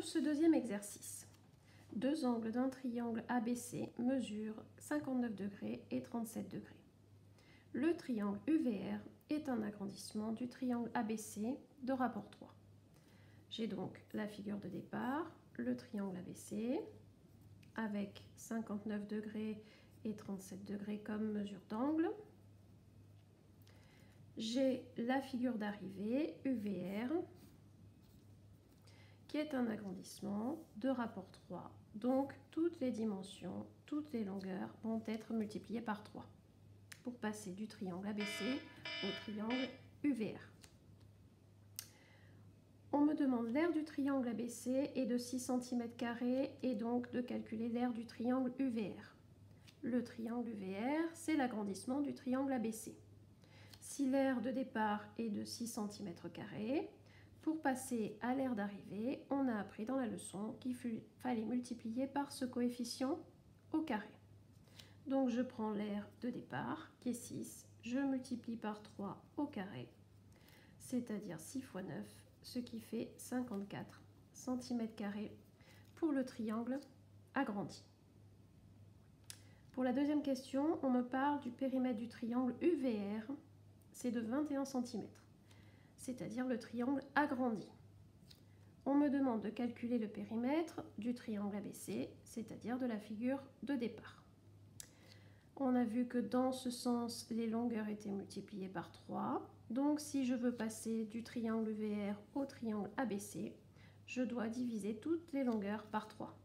Ce deuxième exercice, deux angles d'un triangle ABC mesurent 59 degrés et 37 degrés. Le triangle UVR est un agrandissement du triangle ABC de rapport 3. J'ai donc la figure de départ, le triangle ABC, avec 59 degrés et 37 degrés comme mesure d'angle. J'ai la figure d'arrivée, UVR, qui est un agrandissement de rapport 3. Donc, toutes les dimensions, toutes les longueurs vont être multipliées par 3 pour passer du triangle ABC au triangle UVR. On me demande l'aire du triangle ABC est de 6 cm² et donc de calculer l'aire du triangle UVR. Le triangle UVR, c'est l'agrandissement du triangle ABC. Si l'aire de départ est de 6 cm², pour passer à l'aire d'arrivée, on a appris dans la leçon qu'il fallait multiplier par ce coefficient au carré. Donc je prends l'aire de départ qui est 6, je multiplie par 3 au carré, c'est-à-dire 6 fois 9, ce qui fait 54 cm² pour le triangle agrandi. Pour la deuxième question, on me parle du périmètre du triangle UVR, c'est de 21 cm, c'est-à-dire le triangle agrandi. On me demande de calculer le périmètre du triangle ABC, c'est-à-dire de la figure de départ. On a vu que dans ce sens, les longueurs étaient multipliées par 3. Donc, si je veux passer du triangle UVR au triangle ABC, je dois diviser toutes les longueurs par 3.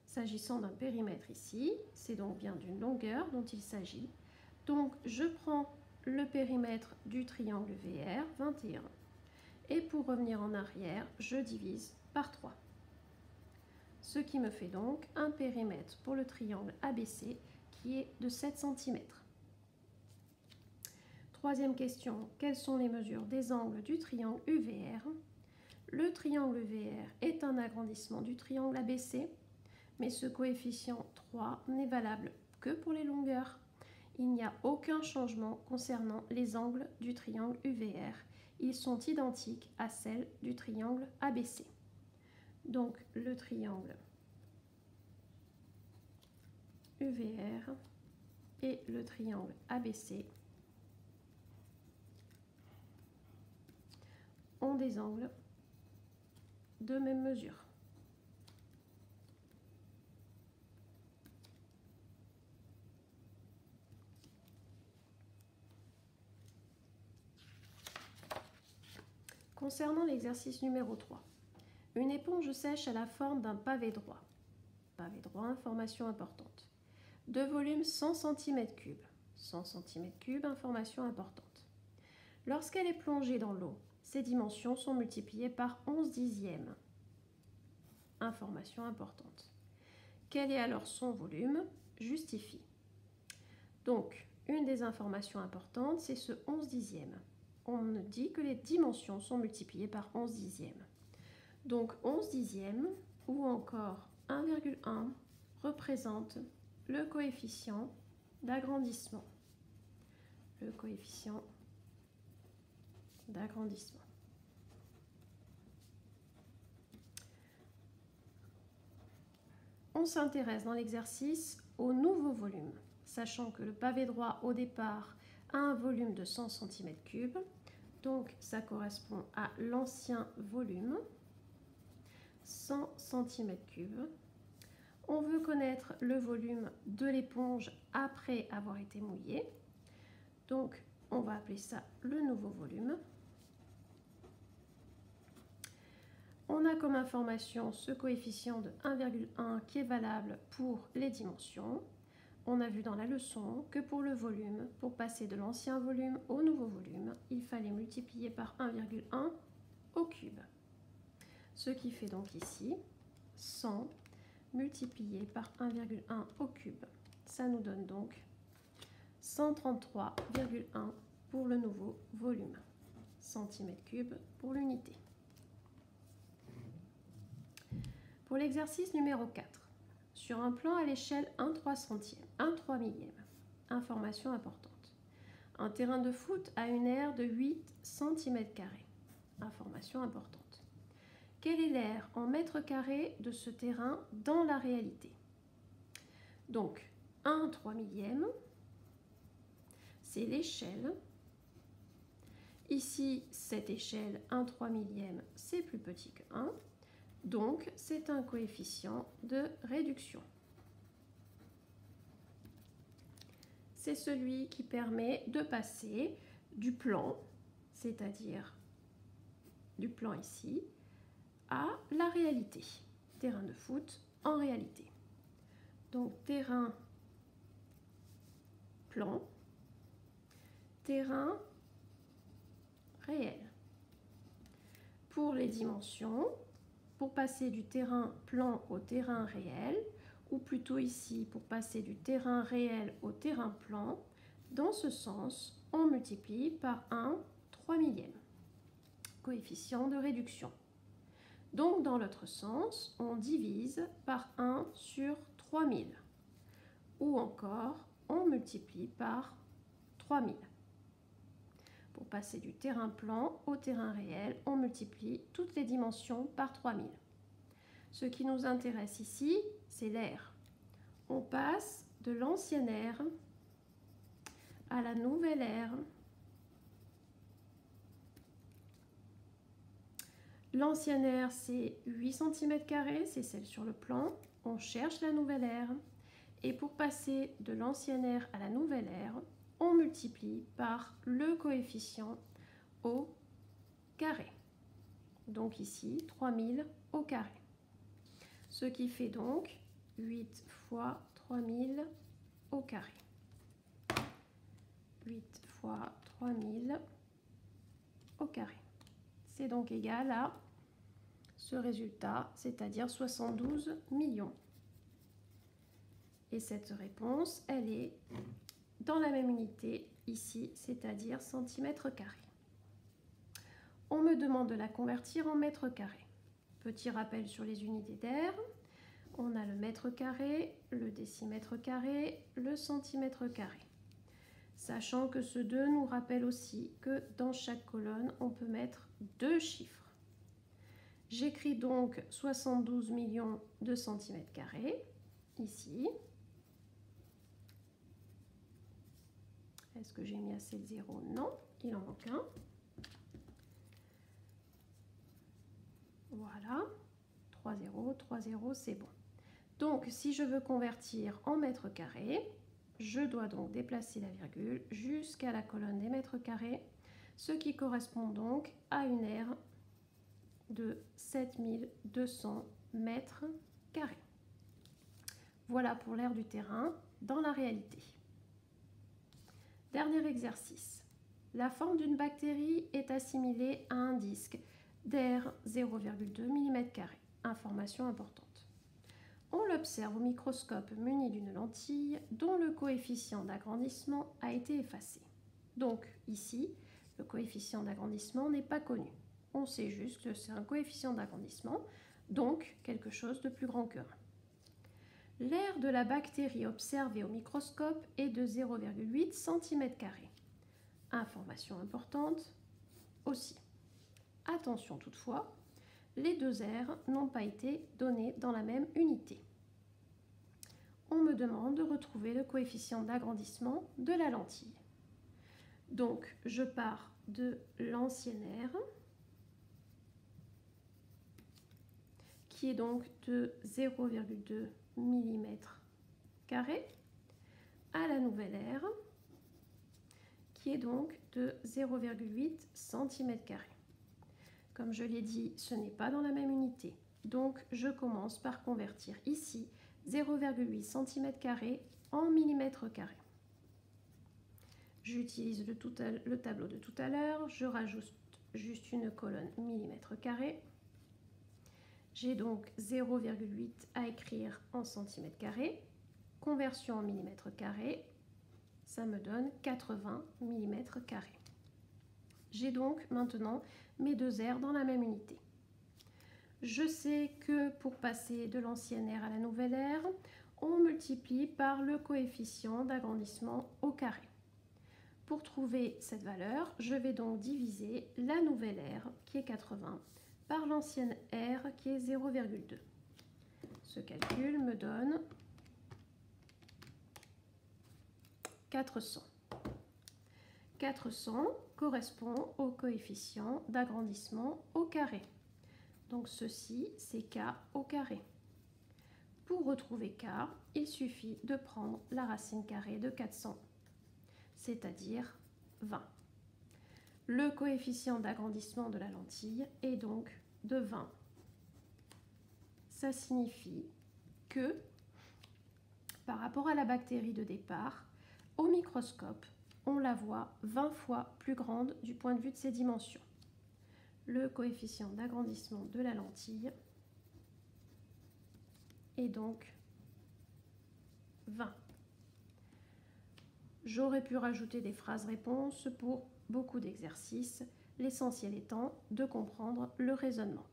S'agissant d'un périmètre ici, c'est donc bien d'une longueur dont il s'agit. Donc, je prends le périmètre du triangle UVR, 21. Et pour revenir en arrière, je divise par 3. Ce qui me fait donc un périmètre pour le triangle ABC qui est de 7 cm. Troisième question, quelles sont les mesures des angles du triangle UVR? Le triangle UVR est un agrandissement du triangle ABC, mais ce coefficient 3 n'est valable que pour les longueurs. Il n'y a aucun changement concernant les angles du triangle UVR. Ils sont identiques à celles du triangle ABC. Donc le triangle UVR et le triangle ABC ont des angles de même mesure. Concernant l'exercice numéro 3, une éponge sèche a la forme d'un pavé droit. Pavé droit, information importante. De volume 100 cm3. 100 cm3, information importante. Lorsqu'elle est plongée dans l'eau, ses dimensions sont multipliées par 11 dixièmes. Information importante. Quel est alors son volume? Justifie. Donc, une des informations importantes, c'est ce 11 dixièmes. On me dit que les dimensions sont multipliées par 11 dixièmes. Donc 11 dixièmes ou encore 1,1 représente le coefficient d'agrandissement. Le coefficient d'agrandissement. On s'intéresse dans l'exercice au nouveau volume, sachant que le pavé droit au départ a un volume de 100 cm3, donc ça correspond à l'ancien volume, 100 cm3. On veut connaître le volume de l'éponge après avoir été mouillée, donc on va appeler ça le nouveau volume. On a comme information ce coefficient de 1,1 qui est valable pour les dimensions. On a vu dans la leçon que pour le volume, pour passer de l'ancien volume au nouveau volume, il fallait multiplier par 1,1 au cube. Ce qui fait donc ici 100 multiplié par 1,1 au cube. Ça nous donne donc 133,1 pour le nouveau volume. Centimètres cubes pour l'unité. Pour l'exercice numéro 4, sur un plan à l'échelle 1/3 centième, 1/3 millième, information importante. Un terrain de foot a une aire de 8 cm², information importante. quel est l'aire en mètres carrés de ce terrain dans la réalité? Donc, 1/3 c'est l'échelle. Ici, cette échelle, 1/3, c'est plus petit que 1. Donc, c'est un coefficient de réduction. C'est celui qui permet de passer du plan, c'est-à-dire du plan ici, à la réalité. Terrain de foot en réalité. Donc, terrain plan, terrain réel. Pour les dimensions, pour passer du terrain plan au terrain réel, ou plutôt ici pour passer du terrain réel au terrain plan, dans ce sens, on multiplie par 1/3, coefficient de réduction. Donc dans l'autre sens, on divise par 1 sur 3000, ou encore on multiplie par 3000. Pour passer du terrain plan au terrain réel, on multiplie toutes les dimensions par 3000. Ce qui nous intéresse ici, c'est l'aire. On passe de l'ancienne aire à la nouvelle aire. L'ancienne aire, c'est 8 cm², c'est celle sur le plan. On cherche la nouvelle aire. Et pour passer de l'ancienne aire à la nouvelle aire, on multiplie par le coefficient au carré. Donc ici, 3000 au carré. Ce qui fait donc 8 fois 3000 au carré. 8 fois 3000 au carré. C'est donc égal à ce résultat, c'est-à-dire 72 millions. Et cette réponse, elle est dans la même unité ici, c'est-à-dire centimètres carrés. On me demande de la convertir en mètres carrés. Petit rappel sur les unités d'aire. On a le mètre carré, le décimètre carré, le centimètre carré. Sachant que ce 2 nous rappelle aussi que dans chaque colonne, on peut mettre 2 chiffres. J'écris donc 72 millions de centimètres carrés, ici. Est-ce que j'ai mis assez de zéros? Non, il en manque un. Voilà, 3 zéros, 3 zéros, c'est bon. Donc, si je veux convertir en mètres carrés, je dois donc déplacer la virgule jusqu'à la colonne des mètres carrés, ce qui correspond donc à une aire de 7200 mètres carrés. Voilà pour l'aire du terrain dans la réalité. Dernier exercice. La forme d'une bactérie est assimilée à un disque d'air 0,2 mm². Information importante. On l'observe au microscope muni d'une lentille dont le coefficient d'agrandissement a été effacé. Donc ici, le coefficient d'agrandissement n'est pas connu. On sait juste que c'est un coefficient d'agrandissement, donc quelque chose de plus grand que 1. L'aire de la bactérie observée au microscope est de 0,8 cm². Information importante aussi. Attention toutefois, les deux aires n'ont pas été données dans la même unité. On me demande de retrouver le coefficient d'agrandissement de la lentille. Donc, je pars de l'ancienne aire, qui est donc de 0,2 mm², à la nouvelle aire, qui est donc de 0,8 cm². Comme je l'ai dit, ce n'est pas dans la même unité. Donc, je commence par convertir ici 0,8 cm² en mm². J'utilise le tableau de tout à l'heure. Je rajoute juste une colonne mm². J'ai donc 0,8 à écrire en cm². Conversion en mm², ça me donne 80 mm². J'ai donc maintenant mes deux aires dans la même unité. Je sais que pour passer de l'ancienne aire à la nouvelle aire, on multiplie par le coefficient d'agrandissement au carré. Pour trouver cette valeur, je vais donc diviser la nouvelle aire, qui est 80, par l'ancienne R qui est 0,2. Ce calcul me donne 400. 400 correspond au coefficient d'agrandissement au carré. Donc ceci, c'est K au carré. Pour retrouver K, il suffit de prendre la racine carrée de 400, c'est-à-dire 20. Le coefficient d'agrandissement de la lentille est donc de 20. Ça signifie que, par rapport à la bactérie de départ, au microscope, on la voit 20 fois plus grande du point de vue de ses dimensions. Le coefficient d'agrandissement de la lentille est donc 20. J'aurais pu rajouter des phrases-réponses pour beaucoup d'exercices, l'essentiel étant de comprendre le raisonnement.